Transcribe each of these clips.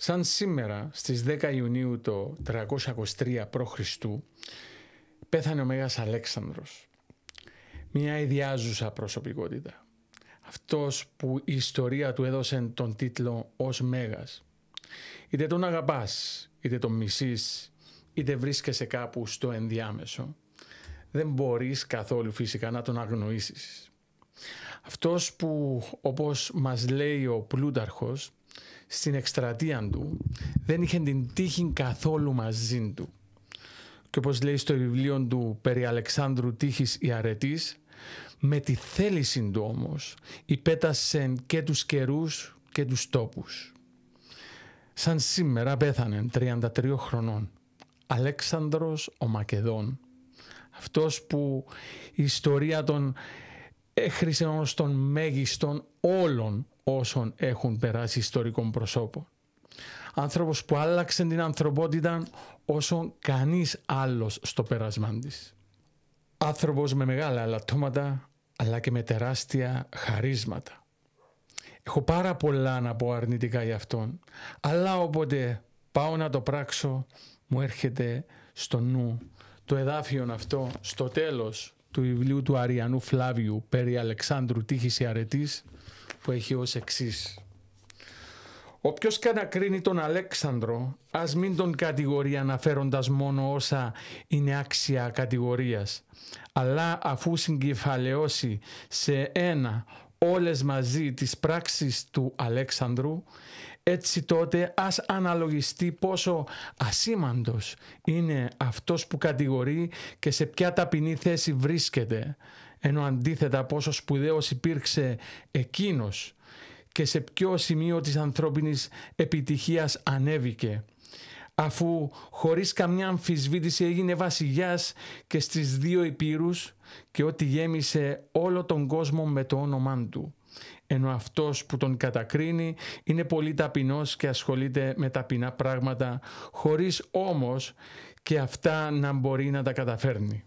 Σαν σήμερα, στις 10 Ιουνίου το 323 π.Χ. πέθανε ο Μέγας Αλέξανδρος. Μια ιδιάζουσα προσωπικότητα. Αυτός που η ιστορία του έδωσε τον τίτλο ως Μέγας. Είτε τον αγαπάς, είτε τον μισείς, είτε βρίσκεσαι κάπου στο ενδιάμεσο, δεν μπορείς καθόλου φυσικά να τον αγνοήσεις. Αυτός που, όπως μας λέει ο Πλούταρχος, στην εκστρατεία του δεν είχε την τύχη καθόλου μαζί του. Και όπως λέει στο βιβλίο του περί Αλεξάνδρου τύχης η αρετής, με τη θέληση του όμως υπέτασε και τους καιρούς και τους τόπους. Σαν σήμερα πέθανε 33 χρονών Αλέξανδρος ο Μακεδόν, αυτός που η ιστορία τον έχρισε ως τον μέγιστον όλων όσων έχουν περάσει ιστορικών προσώπων. Άνθρωπος που άλλαξε την ανθρωπότητα όσο κανείς άλλος στο πέρασμά της. Άνθρωπος με μεγάλα ελαττώματα αλλά και με τεράστια χαρίσματα. Έχω πάρα πολλά να πω αρνητικά για αυτόν, αλλά όποτε πάω να το πράξω μου έρχεται στο νου το εδάφιο αυτό στο τέλος του βιβλίου του Αρριανού Φλάβιου περί Αλεξάνδρου τύχης η αρετής, που έχει ως εξής: όποιος κατακρίνει τον Αλέξανδρο, ας μην τον κατηγορεί αναφέροντας μόνο όσα είναι άξια κατηγορίας, αλλά αφού συγκεφαλαιώσει σε ένα όλες μαζί τις πράξεις του Αλέξανδρου, έτσι τότε ας αναλογιστεί πόσο ασήμαντος είναι αυτός που κατηγορεί και σε ποια ταπεινή θέση βρίσκεται, ενώ αντίθετα πόσο σπουδαίος υπήρξε εκείνος και σε ποιο σημείο της ανθρώπινης επιτυχίας ανέβηκε, αφού χωρίς καμιά αμφισβήτηση έγινε βασιλιάς και στις δύο υπήρους και ότι γέμισε όλο τον κόσμο με το όνομά του, ενώ αυτός που τον κατακρίνει είναι πολύ ταπεινός και ασχολείται με ταπεινά πράγματα, χωρίς όμως και αυτά να μπορεί να τα καταφέρνει.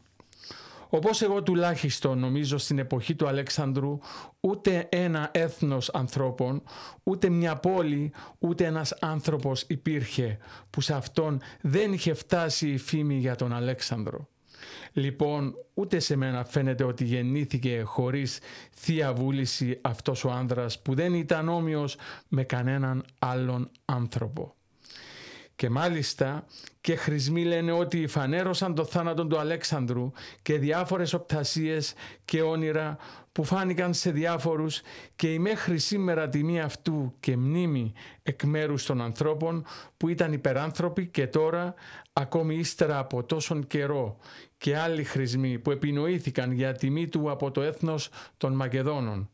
Όπως εγώ τουλάχιστον νομίζω στην εποχή του Αλέξανδρου ούτε ένα έθνος ανθρώπων, ούτε μια πόλη, ούτε ένας άνθρωπος υπήρχε που σε αυτόν δεν είχε φτάσει η φήμη για τον Αλέξανδρο. Λοιπόν, ούτε σε μένα φαίνεται ότι γεννήθηκε χωρίς θεία βούληση αυτός ο άνδρας που δεν ήταν όμοιος με κανέναν άλλον άνθρωπο. Και μάλιστα και χρησμοί λένε ότι φανέρωσαν το θάνατο του Αλέξανδρου και διάφορες οπτασίες και όνειρα που φάνηκαν σε διάφορους και η μέχρι σήμερα τιμή αυτού και μνήμη εκ μέρους των ανθρώπων που ήταν υπεράνθρωποι και τώρα ακόμη ύστερα από τόσον καιρό και άλλοι χρησμοί που επινοήθηκαν για τιμή του από το έθνος των Μακεδόνων.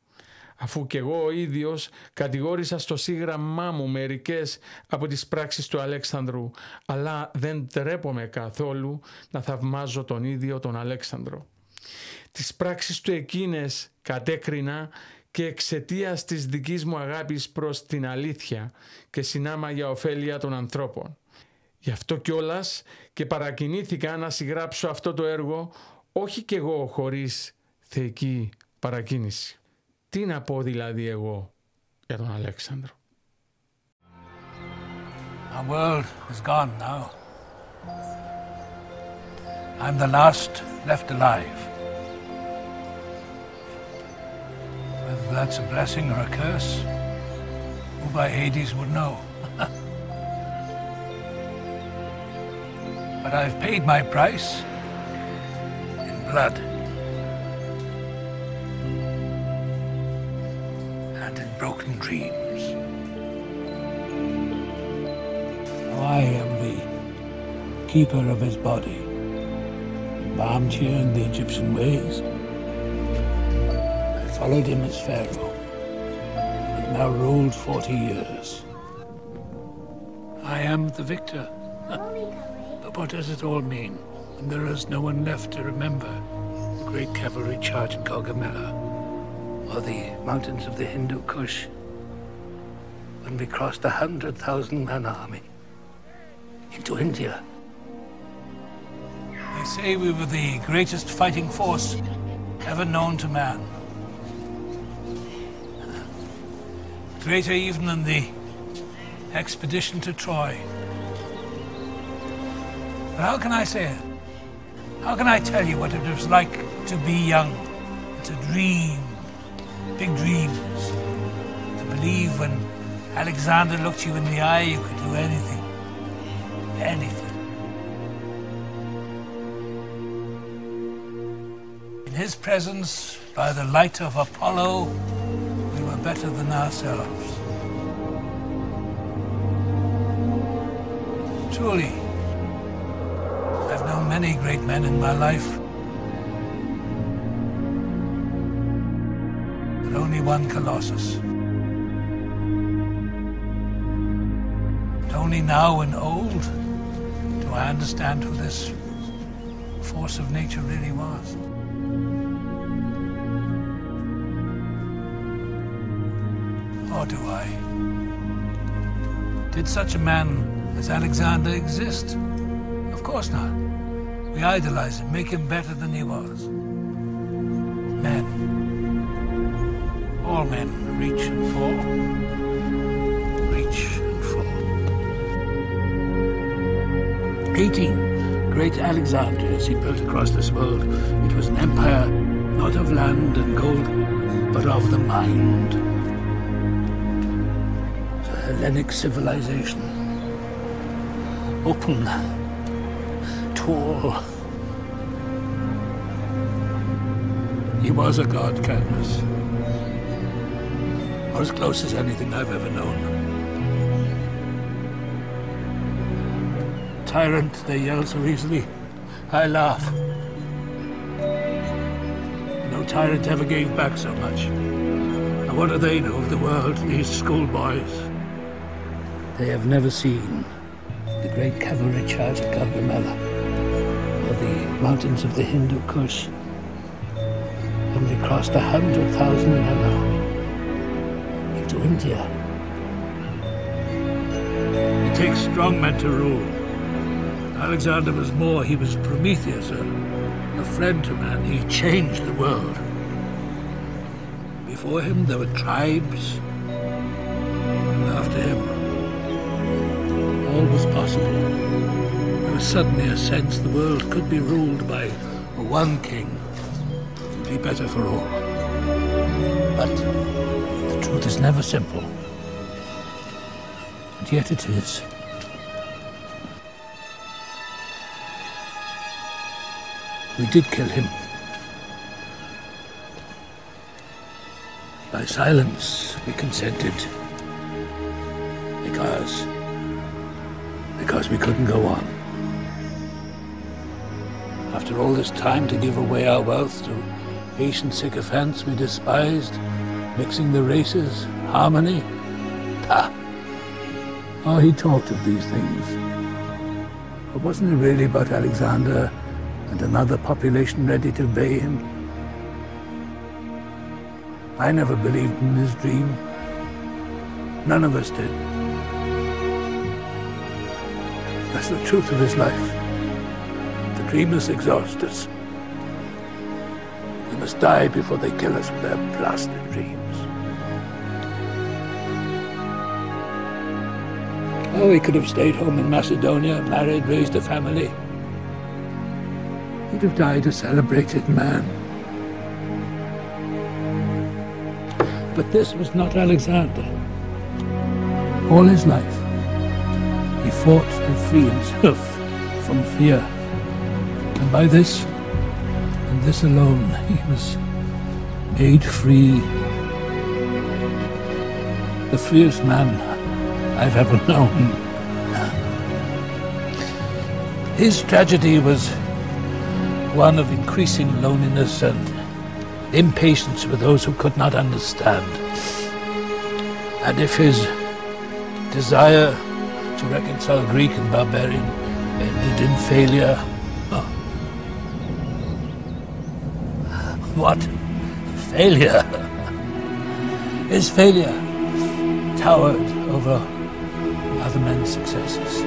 Αφού και εγώ ο ίδιος κατηγόρησα στο σύγγραμμά μου μερικές από τις πράξεις του Αλέξανδρου, αλλά δεν τρέπομαι καθόλου να θαυμάζω τον ίδιο τον Αλέξανδρο. Τις πράξεις του εκείνες κατέκρινα και εξαιτίας της δικής μου αγάπης προς την αλήθεια και συνάμα για ωφέλεια των ανθρώπων. Γι' αυτό κιόλας και παρακινήθηκα να συγγράψω αυτό το έργο, όχι κι εγώ χωρίς θεϊκή παρακίνηση. Τι να πω δηλαδή εγώ για τον Αλέξανδρο? Our world is gone now. I'm the last left alive. Whether that's a blessing or a curse, who by Hades would know. But I've paid my price in blood. And in broken dreams. I am the keeper of his body, embalmed here in the Egyptian ways. I followed him as Pharaoh, have now ruled 40 years. I am the victor. But what does it all mean when there is no one left to remember the great cavalry charge at Gaugamela? Or the mountains of the Hindu Kush, when we crossed 100,000-man army into India. They say we were the greatest fighting force ever known to man. Greater even than the expedition to Troy. But how can I say it? How can I tell you what it was like to be young, to dream, big dreams, to believe when Alexander looked you in the eye, you could do anything, anything. In his presence, by the light of Apollo, we were better than ourselves. Truly, I've known many great men in my life, but only one Colossus. And only now when old do I understand who this force of nature really was. Or do I? Did such a man as Alexander exist? Of course not. We idolize him, make him better than he was. Men. All men reach and fall. Reach and fall. 18 great Alexanders he built across this world. It was an empire not of land and gold, but of the mind. The Hellenic civilization. Open. Tall. He was a god, Cadmus. Or as close as anything I've ever known. Tyrant, they yell so easily. I laugh. No tyrant ever gave back so much. Now what do they know of the world, these schoolboys? They have never seen the great cavalry charge at Gaugamela, or the mountains of the Hindu Kush, when they crossed 100,000 in an army into India. It takes strong men to rule. Alexander was more. He was Prometheus, a friend to man. He changed the world. Before him there were tribes, and after him all was possible. There was suddenly a sense the world could be ruled by one king and be better for all. But the truth is never simple. And yet it is. We did kill him. By silence we consented. Because we couldn't go on. After all this time to give away our wealth to Asian sycophants we despised, mixing the races, harmony. Ah! Oh, he talked of these things. But wasn't it really about Alexander and another population ready to obey him? I never believed in his dream. None of us did. That's the truth of his life. The dreamers exhaust us. We must die before they kill us with their blasted dreams. Oh, he could have stayed home in Macedonia, married, raised a family. He'd have died a celebrated man. But this was not Alexander. All his life, he fought to free himself from fear. And by this, and this alone, he was made free. The freest man I've ever known. His tragedy was one of increasing loneliness and impatience with those who could not understand. And if his desire to reconcile Greek and barbarian ended in failure, what failure? His failure towered over other men's successes.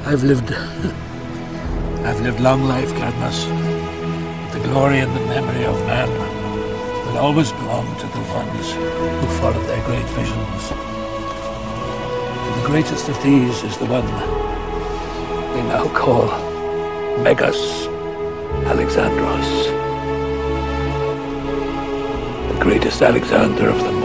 I've lived long life, Cadmus. The glory and the memory of man will always belong to the ones who followed their great visions. And the greatest of these is the one we now call Μέγας Αλέξανδρος, the greatest Alexander of them